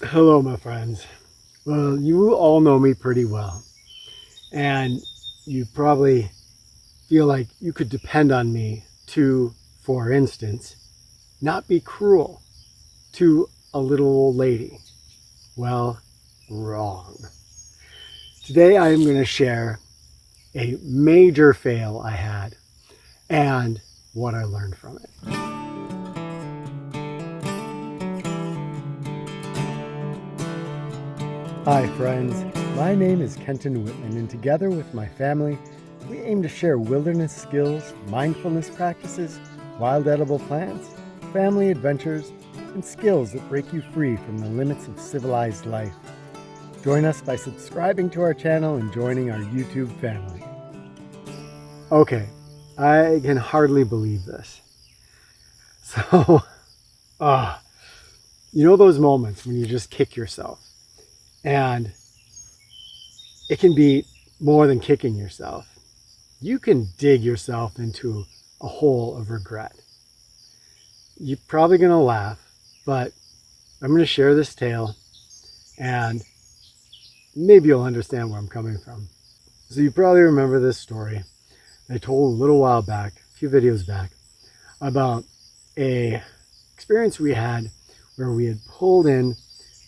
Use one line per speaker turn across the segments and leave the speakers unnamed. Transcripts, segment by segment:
Hello, my friends. Well, you all know me pretty well, and you probably feel like you could depend on me to, for instance, not be cruel to a little old lady. Well, wrong. Today I am going to share a major fail I had and what I learned from it. Hi friends, my name is Kenton Whitman, and together with my family, we aim to share wilderness skills, mindfulness practices, wild edible plants, family adventures, and skills that break you free from the limits of civilized life. Join us by subscribing to our channel and joining our YouTube family. Okay, I can hardly believe this. So, you know those moments when you just kick yourself? And it can be more than kicking yourself. You can dig yourself into a hole of regret. You're probably going to laugh, but I'm going to share this tale and maybe you'll understand where I'm coming from. So you probably remember this story I told a little while back, a few videos back, about a experience we had where we had pulled in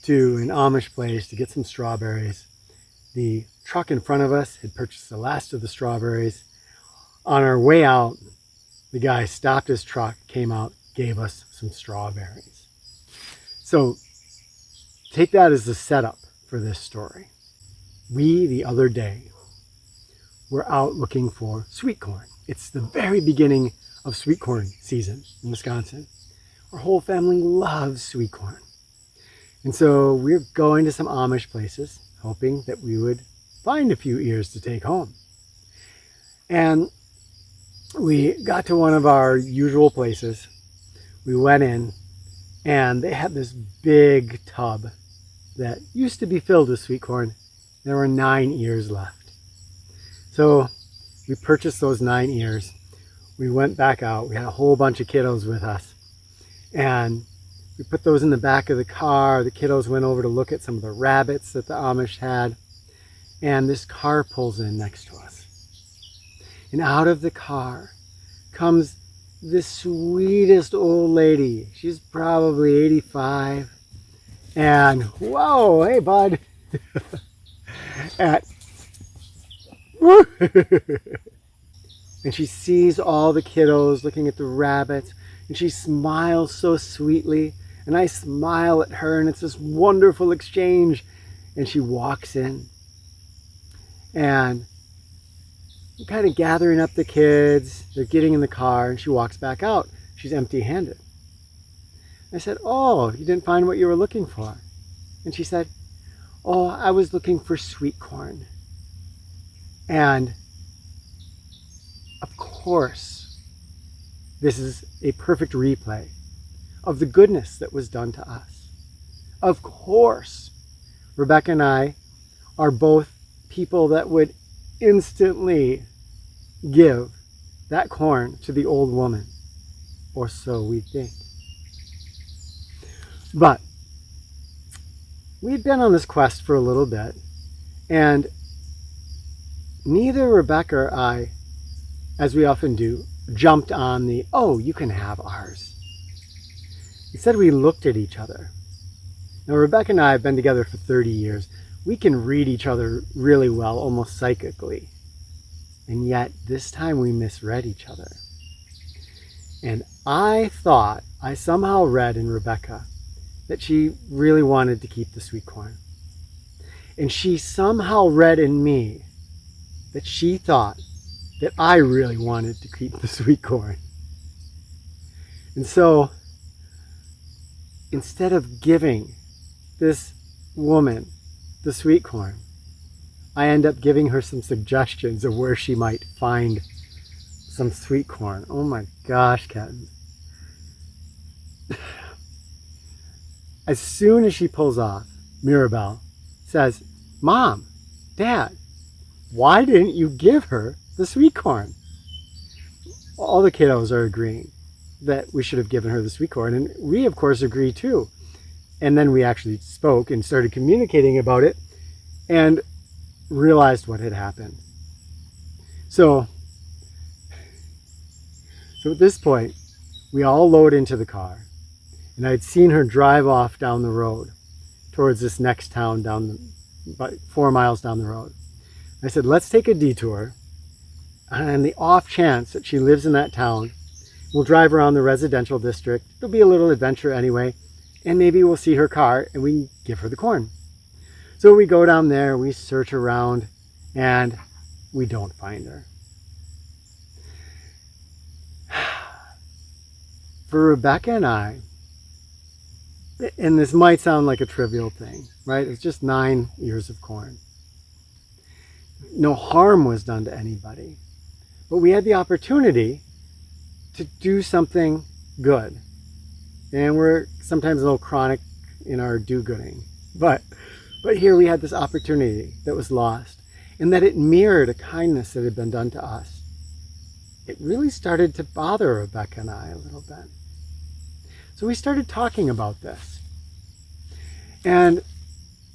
to an Amish place to get some strawberries. The truck in front of us had purchased the last of the strawberries. On our way out, the guy stopped his truck, came out, gave us some strawberries. So take that as the setup for this story. We, the other day, were out looking for sweet corn. It's the very beginning of sweet corn season in Wisconsin. Our whole family loves sweet corn. And so we're going to some Amish places, hoping that we would find a few ears to take home. And we got to one of our usual places. We went in, and they had this big tub that used to be filled with sweet corn. There were 9 ears left. So we purchased those 9 ears. We went back out. We had a whole bunch of kiddos with us. And we put those in the back of the car. The kiddos went over to look at some of the rabbits that the Amish had. And this car pulls in next to us. And out of the car comes the sweetest old lady. She's probably 85. And whoa, hey bud. And she sees all the kiddos looking at the rabbits. And she smiles so sweetly. And I smile at her, and it's this wonderful exchange. And she walks in. And I'm kind of gathering up the kids. They're getting in the car, and she walks back out. She's empty-handed. I said, "Oh, you didn't find what you were looking for?" And she said, "Oh, I was looking for sweet corn." And of course, this is a perfect replay of the goodness that was done to us. Of course, Rebecca and I are both people that would instantly give that corn to the old woman, or so we think. But we'd been on this quest for a little bit, and neither Rebecca or I, as we often do, jumped on the, "Oh, you can have ours." Instead, we looked at each other. Now, Rebecca and I have been together for 30 years. We can read each other really well, almost psychically. And yet, this time we misread each other. And I thought, I somehow read in Rebecca that she really wanted to keep the sweet corn. And she somehow read in me that she thought that I really wanted to keep the sweet corn. And so, instead of giving this woman the sweet corn, I end up giving her some suggestions of where she might find some sweet corn. Oh my gosh, Ken. As soon as she pulls off, Mirabelle says, "Mom, Dad, why didn't you give her the sweet corn?" All the kiddos are agreeing that we should have given her the sweet corn, and we of course agree too. And then we actually spoke and started communicating about it and realized what had happened. So at this point, we all load into the car, and I'd seen her drive off down the road towards this next town about 4 miles down the road. I said, let's take a detour, and the off chance that she lives in that town, we'll drive around the residential district. It'll be a little adventure anyway, and maybe we'll see her car and we can give her the corn. So we go down there, we search around, and we don't find her. For Rebecca and I, and this might sound like a trivial thing, right? It's just 9 ears of corn. No harm was done to anybody, but we had the opportunity to do something good. And we're sometimes a little chronic in our do-gooding, but here we had this opportunity that was lost, and that it mirrored a kindness that had been done to us. It really started to bother Rebecca and I a little bit. So we started talking about this, and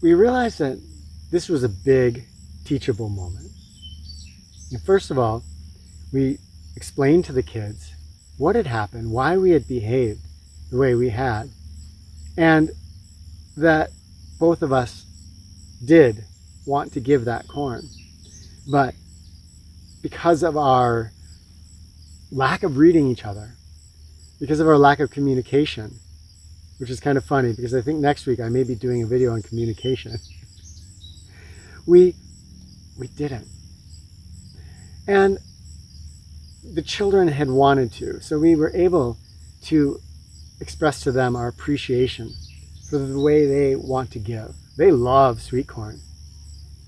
we realized that this was a big teachable moment. And first of all, we explained to the kids what had happened, why we had behaved the way we had, and that both of us did want to give that corn. But because of our lack of reading each other, because of our lack of communication, which is kind of funny because I think next week I may be doing a video on communication, we didn't. And the children had wanted to, so we were able to express to them our appreciation for the way they want to give. They love sweet corn,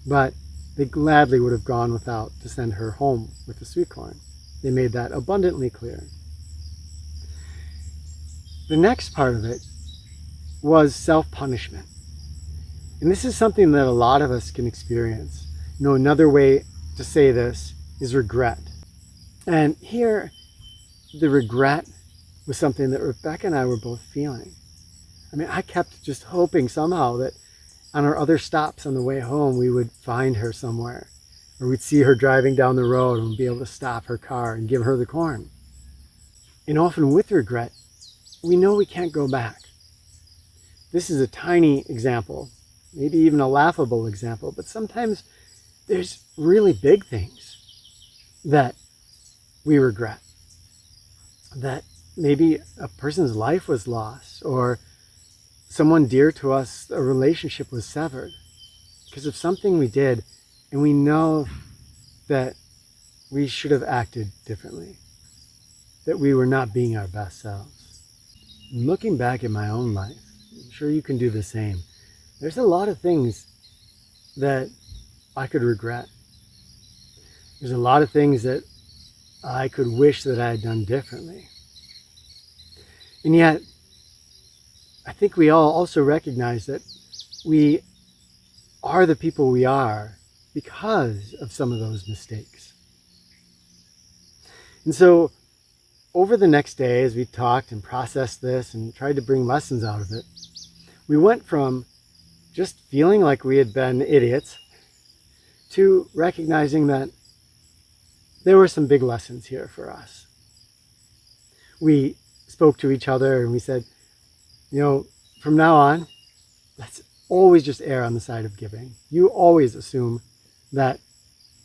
but they gladly would have gone without to send her home with the sweet corn. They made that abundantly clear. The next part of it was self-punishment. And this is something that a lot of us can experience. You know, another way to say this is regret. And here, the regret was something that Rebecca and I were both feeling. I mean, I kept just hoping somehow that on our other stops on the way home, we would find her somewhere, or we'd see her driving down the road and be able to stop her car and give her the corn. And often with regret, we know we can't go back. This is a tiny example, maybe even a laughable example, but sometimes there's really big things that we regret. That maybe a person's life was lost, or someone dear to us, a relationship was severed because of something we did, and we know that we should have acted differently, that we were not being our best selves. Looking back at my own life, I'm sure you can do the same. There's a lot of things that I could regret. There's a lot of things that I could wish that I had done differently. And yet, I think we all also recognize that we are the people we are because of some of those mistakes. And so, over the next day, as we talked and processed this and tried to bring lessons out of it, we went from just feeling like we had been idiots to recognizing that there were some big lessons here for us. We spoke to each other and we said, you know, from now on, let's always just err on the side of giving. You always assume that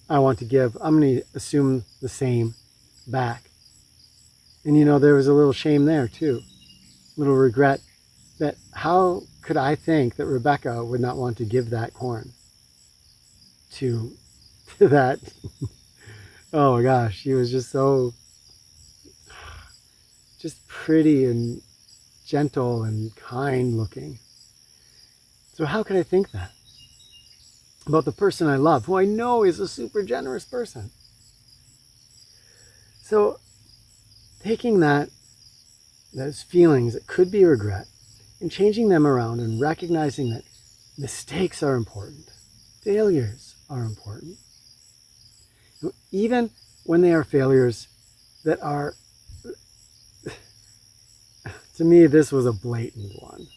I want to give. I'm going to assume the same back. And you know, there was a little shame there too, a little regret that how could I think that Rebecca would not want to give that corn to that. Oh my gosh, she was just so just pretty and gentle and kind looking. So how could I think that about the person I love, who I know is a super generous person? So taking those feelings that could be regret and changing them around and recognizing that mistakes are important, failures are important. Even when they are failures that are, to me, this was a blatant one.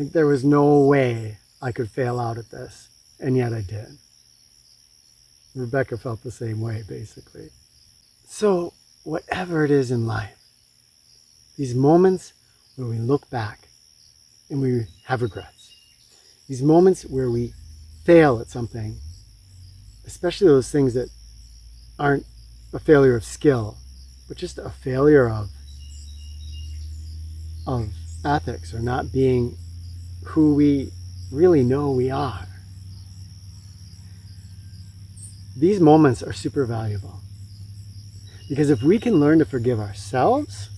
Like there was no way I could fail out at this, and yet I did. Rebecca felt the same way, basically. So, whatever it is in life, these moments where we look back and we have regrets, these moments where we fail at something, especially those things that aren't a failure of skill, but just a failure of ethics, or not being who we really know we are. These moments are super valuable, because if we can learn to forgive ourselves,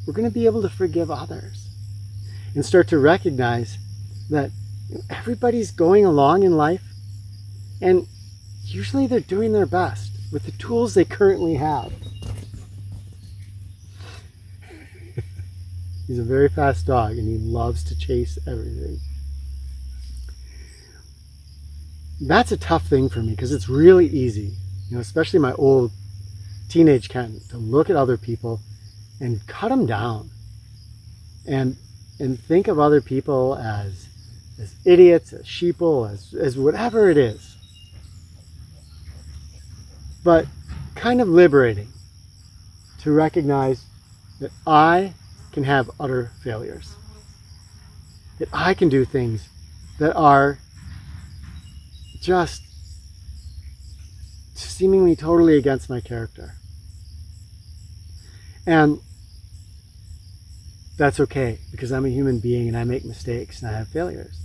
we're going to be able to forgive others and start to recognize that everybody's going along in life, and usually they're doing their best with the tools they currently have. He's a very fast dog, and he loves to chase everything. That's a tough thing for me, because it's really easy, especially my old teenage Ken, to look at other people and cut them down and think of other people as idiots, as sheeple, as whatever it is. But kind of liberating to recognize that I can have utter failures, that I can do things that are just seemingly totally against my character. And that's okay, because I'm a human being and I make mistakes and I have failures.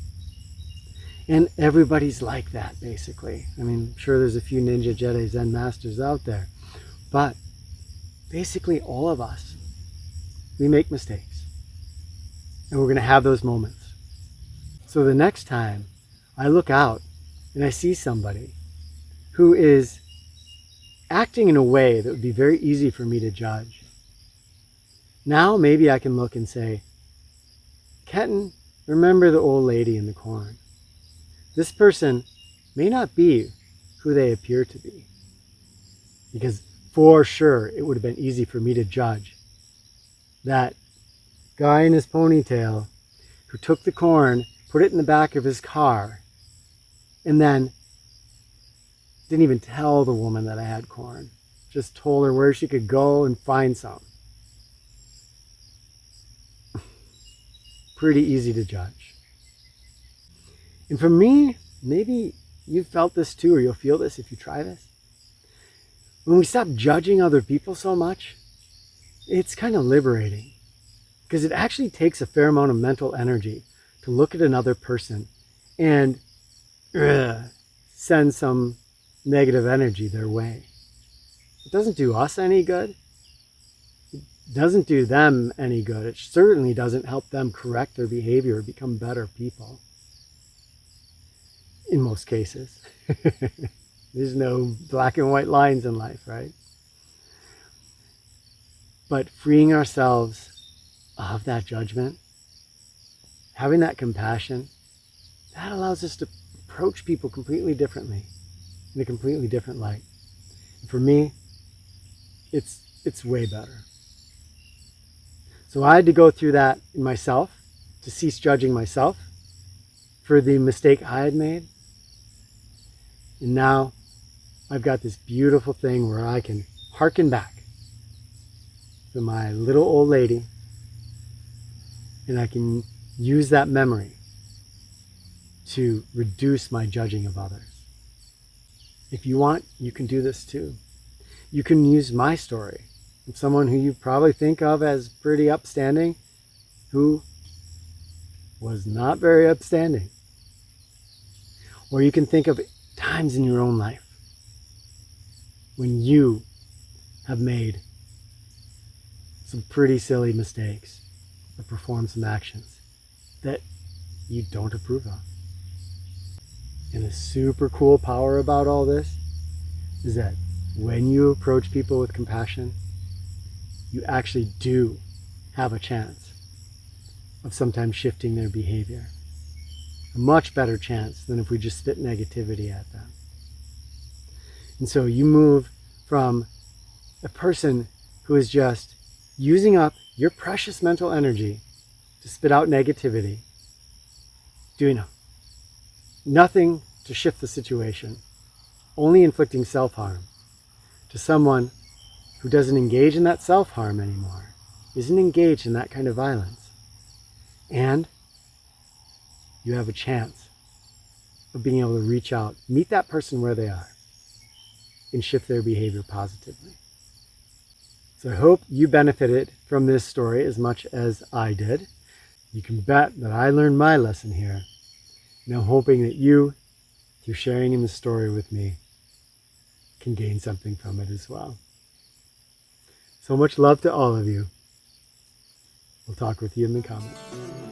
And everybody's like that, basically. I mean, sure, there's a few ninja Jedi Zen masters out there, but basically all of us, we make mistakes. And we're going to have those moments. So the next time I look out and I see somebody who is acting in a way that would be very easy for me to judge, now maybe I can look and say, Kenton, remember the old lady in the corn. This person may not be who they appear to be. Because for sure, it would have been easy for me to judge that guy in his ponytail who took the corn, put it in the back of his car, and then didn't even tell the woman that I had corn. Just told her where she could go and find some. Pretty easy to judge. And for me, maybe you've felt this too, or you'll feel this if you try this. When we stop judging other people so much, it's kind of liberating, because it actually takes a fair amount of mental energy to look at another person and send some negative energy their way. It doesn't do us any good. It doesn't do them any good. It certainly doesn't help them correct their behavior or become better people. In most cases. There's no black and white lines in life, right? But freeing ourselves of that judgment, having that compassion, that allows us to approach people completely differently, in a completely different light. And for me, it's way better. So I had to go through that in myself, to cease judging myself for the mistake I had made. And now I've got this beautiful thing where I can hearken back to my little old lady, and I can use that memory to reduce my judging of others. If you want, you can do this too. You can use my story of someone who you probably think of as pretty upstanding, who was not very upstanding. Or you can think of times in your own life when you have made some pretty silly mistakes or performed some actions that you don't approve of. And the super cool power about all this is that when you approach people with compassion, you actually do have a chance of sometimes shifting their behavior. A much better chance than if we just spit negativity at them. And so you move from a person who is just using up your precious mental energy to spit out negativity, doing nothing to shift the situation, only inflicting self-harm, to someone who doesn't engage in that self-harm anymore, isn't engaged in that kind of violence. And you have a chance of being able to reach out, meet that person where they are, and shift their behavior positively. So I hope you benefited from this story as much as I did. You can bet that I learned my lesson here. And I'm hoping that you, through sharing in the story with me, can gain something from it as well. So much love to all of you. We'll talk with you in the comments.